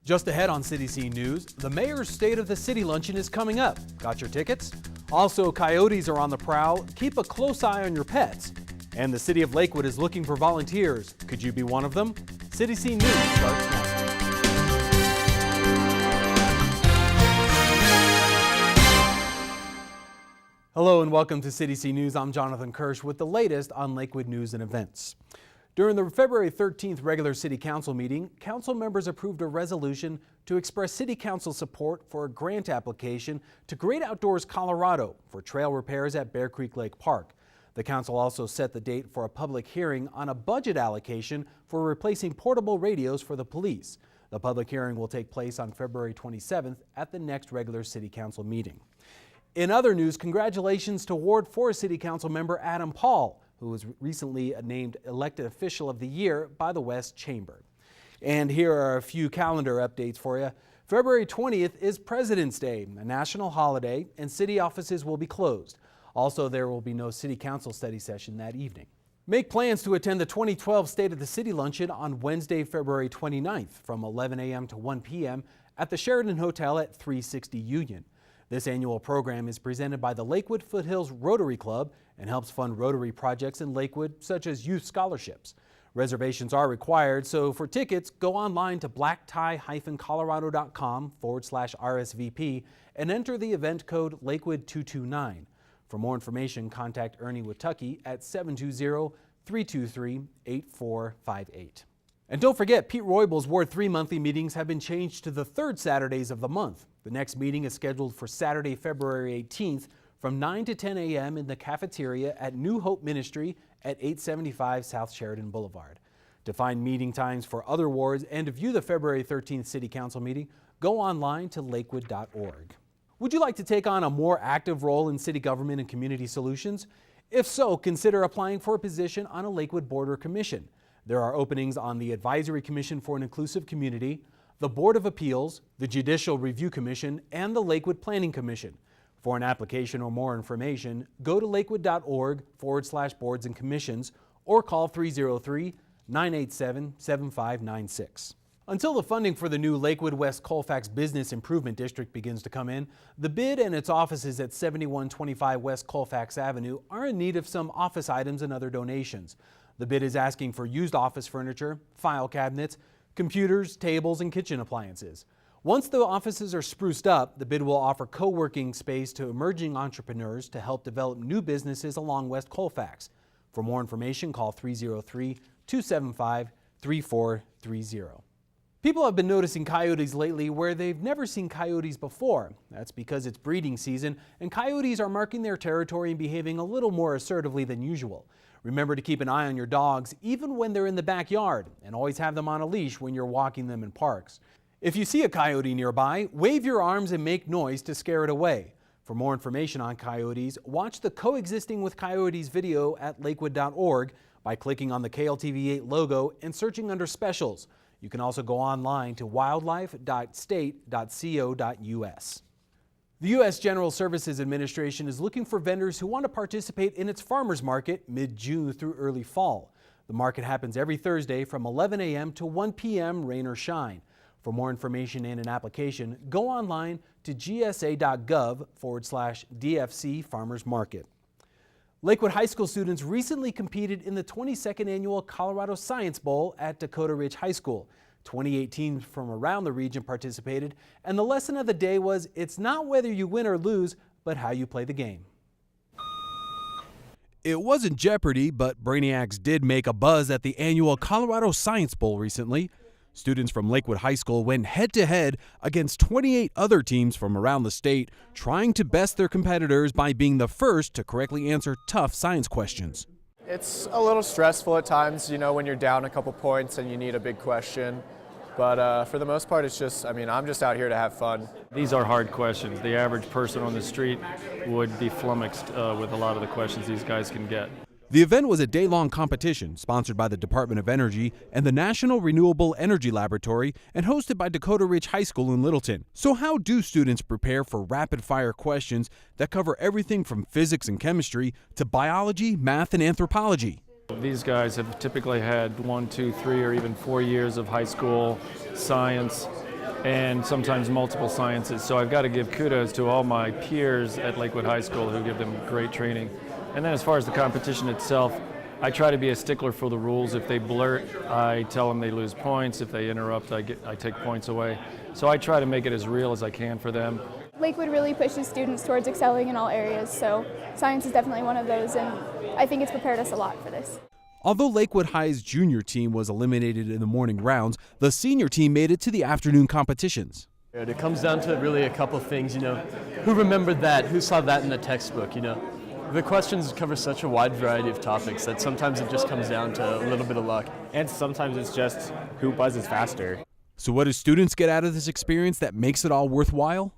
Just ahead on City Scene News, the mayor's State of the City luncheon is coming up. Got your tickets? Also, coyotes are on the prowl. Keep a close eye on your pets. And the City of Lakewood is looking for volunteers. Could you be one of them? City Scene News starts now. Hello and welcome to City Scene News. I'm Jonathan Kirsch with the latest on Lakewood news and events. During the February 13th regular City Council meeting, council members approved a resolution to express City Council support for a grant application to Great Outdoors Colorado for trail repairs at Bear Creek Lake Park. The council also set the date for a public hearing on a budget allocation for replacing portable radios for the police. The public hearing will take place on February 27th at the next regular City Council meeting. In other news, congratulations to Ward 4 City Council member Adam Paul, who was recently named Elected Official of the Year by the West Chamber. And here are a few calendar updates for you. February 20th is President's Day, a national holiday, and city offices will be closed. Also, there will be no City Council study session that evening. Make plans to attend the 2012 State of the City Luncheon on Wednesday, February 29th from 11 a.m. to 1 p.m. at the Sheraton Hotel at 360 Union. This annual program is presented by the Lakewood Foothills Rotary Club and helps fund Rotary projects in Lakewood, such as youth scholarships. Reservations are required, so for tickets, go online to blacktie-colorado.com/RSVP and enter the event code Lakewood229. For more information, contact Ernie Watucky at 720-323-8458. And don't forget, Pete Royball's Ward 3 monthly meetings have been changed to the third Saturdays of the month. The next meeting is scheduled for Saturday, February 18th from 9 to 10 a.m. in the cafeteria at New Hope Ministry at 875 South Sheridan Boulevard. To find meeting times for other wards and to view the February 13th City Council meeting, go online to lakewood.org. Would you like to take on a more active role in city government and community solutions? If so, consider applying for a position on a Lakewood Board or Commission. There are openings on the Advisory Commission for an Inclusive Community, the Board of Appeals, the Judicial Review Commission, and the Lakewood Planning Commission. For an application or more information, go to lakewood.org/boards and commissions or call 303-987-7596. Until the funding for the new Lakewood West Colfax Business Improvement District begins to come in, the BID and its offices at 7125 West Colfax Avenue are in need of some office items and other donations. The BID is asking for used office furniture, file cabinets, computers, tables, and kitchen appliances. Once the offices are spruced up, the BID will offer co-working space to emerging entrepreneurs to help develop new businesses along West Colfax. For more information, call 303-275-3430. People have been noticing coyotes lately where they've never seen coyotes before. That's because it's breeding season and coyotes are marking their territory and behaving a little more assertively than usual. Remember to keep an eye on your dogs even when they're in the backyard, and always have them on a leash when you're walking them in parks. If you see a coyote nearby, wave your arms and make noise to scare it away. For more information on coyotes, watch the Coexisting with Coyotes video at lakewood.org by clicking on the KLTV8 logo and searching under specials. You can also go online to wildlife.state.co.us. The U.S. General Services Administration is looking for vendors who want to participate in its farmers market mid-June through early fall. The market happens every Thursday from 11 a.m. to 1 p.m. rain or shine. For more information and an application, go online to gsa.gov/DFC Farmers Market. Lakewood High School students recently competed in the 22nd Annual Colorado Science Bowl at Dakota Ridge High School. 28 teams from around the region participated, and the lesson of the day was it's not whether you win or lose, but how you play the game. It wasn't Jeopardy, but Brainiacs did make a buzz at the annual Colorado Science Bowl recently. Students from Lakewood High School went head-to-head against 28 other teams from around the state, trying to best their competitors by being the first to correctly answer tough science questions. It's a little stressful at times, when you're down a couple points and you need a big question. But for the most part, it's just, I'm just out here to have fun. These are hard questions. The average person on the street would be flummoxed with a lot of the questions these guys can get. The event was a day-long competition sponsored by the Department of Energy and the National Renewable Energy Laboratory and hosted by Dakota Ridge High School in Littleton. So how do students prepare for rapid-fire questions that cover everything from physics and chemistry to biology, math, and anthropology? These guys have typically had 1, 2, 3, or even 4 years of high school science and sometimes multiple sciences. So I've got to give kudos to all my peers at Lakewood High School who give them great training. And then as far as the competition itself, I try to be a stickler for the rules. If they blurt, I tell them they lose points. If they interrupt, I take points away. So I try to make it as real as I can for them. Lakewood really pushes students towards excelling in all areas, so science is definitely one of those, and I think it's prepared us a lot for this. Although Lakewood High's junior team was eliminated in the morning rounds, the senior team made it to the afternoon competitions. It comes down to really a couple things, who remembered that, who saw that in the textbook, The questions cover such a wide variety of topics that sometimes it just comes down to a little bit of luck. And sometimes it's just who buzzes faster. So what do students get out of this experience that makes it all worthwhile?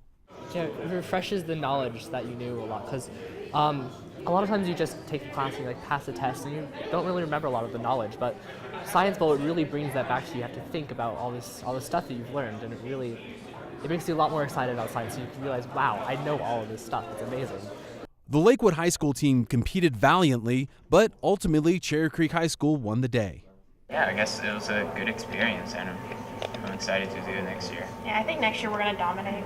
Yeah, it refreshes the knowledge that you knew a lot, because a lot of times you just take a class and you pass the test and you don't really remember a lot of the knowledge, but Science Bowl, it really brings that back to you. You have to think about all this stuff that you've learned, and it makes you a lot more excited about science, so you can realize, wow, I know all of this stuff. It's amazing. The Lakewood High School team competed valiantly, but ultimately Cherry Creek High School won the day. Yeah, I guess it was a good experience, and I'm excited to do it next year. Yeah, I think next year we're going to dominate.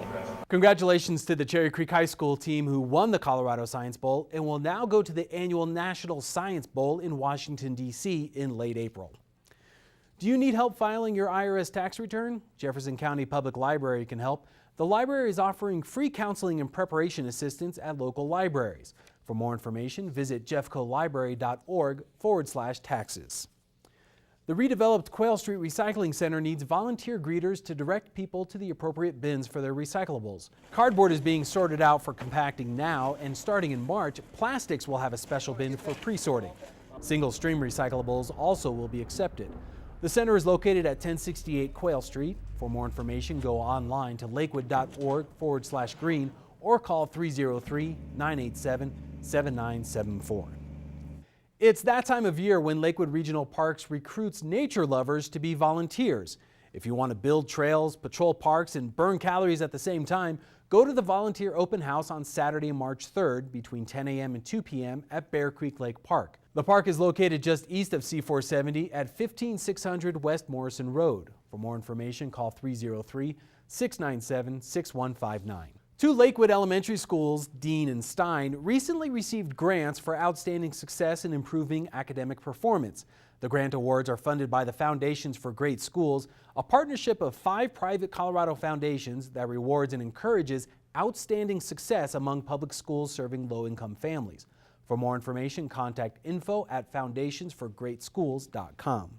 Congratulations to the Cherry Creek High School team who won the Colorado Science Bowl and will now go to the annual National Science Bowl in Washington, D.C. in late April. Do you need help filing your IRS tax return? Jefferson County Public Library can help. The library is offering free counseling and preparation assistance at local libraries. For more information, visit jeffcolibrary.org/taxes. The redeveloped Quail Street Recycling Center needs volunteer greeters to direct people to the appropriate bins for their recyclables. Cardboard is being sorted out for compacting now, and starting in March, plastics will have a special bin for pre-sorting. Single-stream recyclables also will be accepted. The center is located at 1068 Quail Street. For more information, go online to lakewood.org/green or call 303-987-7974. It's that time of year when Lakewood Regional Parks recruits nature lovers to be volunteers. If you want to build trails, patrol parks, and burn calories at the same time, go to the Volunteer Open House on Saturday, March 3rd between 10 a.m. and 2 p.m. at Bear Creek Lake Park. The park is located just east of C-470 at 15600 West Morrison Road. For more information, call 303-697-6159. Two Lakewood elementary schools, Dean and Stein, recently received grants for outstanding success in improving academic performance. The grant awards are funded by the Foundations for Great Schools, a partnership of 5 private Colorado foundations that rewards and encourages outstanding success among public schools serving low-income families. For more information, contact info@foundationsforgreatschools.com.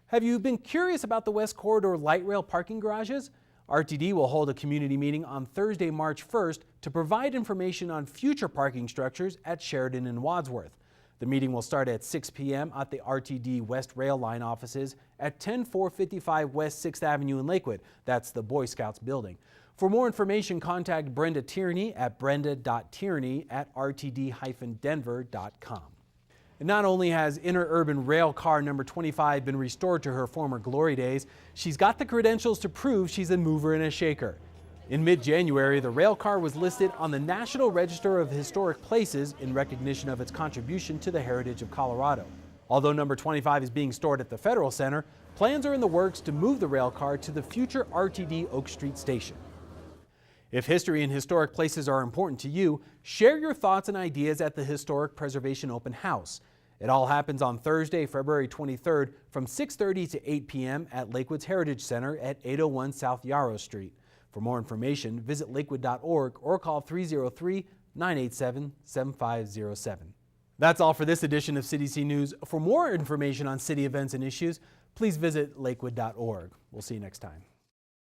Have you been curious about the West Corridor light rail parking garages? RTD will hold a community meeting on Thursday, March 1st to provide information on future parking structures at Sheridan and Wadsworth. The meeting will start at 6 p.m. at the RTD West Rail Line offices at 10455 West 6th Avenue in Lakewood. That's the Boy Scouts building. For more information, contact Brenda Tierney at brenda.tierney@rtd-denver.com. And not only has interurban rail car number 25 been restored to her former glory days, she's got the credentials to prove she's a mover and a shaker. In mid-January, the rail car was listed on the National Register of Historic Places in recognition of its contribution to the heritage of Colorado. Although number 25 is being stored at the Federal Center, plans are in the works to move the rail car to the future RTD Oak Street station. If history and historic places are important to you, share your thoughts and ideas at the Historic Preservation Open House. It all happens on Thursday, February 23rd from 6:30 to 8 p.m. at Lakewood's Heritage Center at 801 South Yarrow Street. For more information, visit lakewood.org or call 303-987-7507. That's all for this edition of CityC News. For more information on city events and issues, please visit lakewood.org. We'll see you next time.